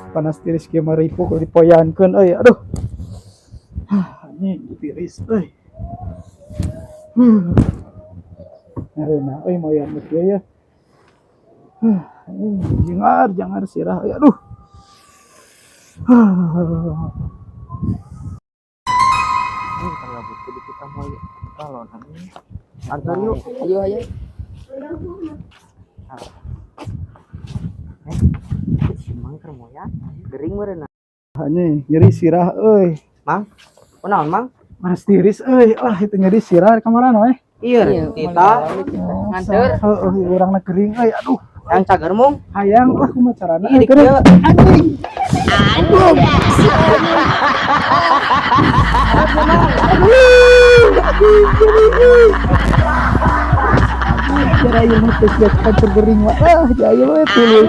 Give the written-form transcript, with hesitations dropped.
panas tiris kieu maripo kudu dipoyankeun euy. Aduh. Anjing tiris euy. Ayeuna euy moyan kieu ya. Jangar sirah euy. Aduh. Ini kalau butuh di kita mau kalau nanti antar yuk. Ayo. Si Mang keur moya gering meureun. Anjing nyeri sirah euy. Mang, kunaon Mang? Panas tiris euy. Itu nyeri sirah kamana we? Iya, kita Nganter. Heeh, urangna gering euy. Aduh. yang cager mung. Hayang kumaha carana? Iya, Geuning. Anjing. Cara ieu mah teh geus kancur gering mah. Jaya we tuluy.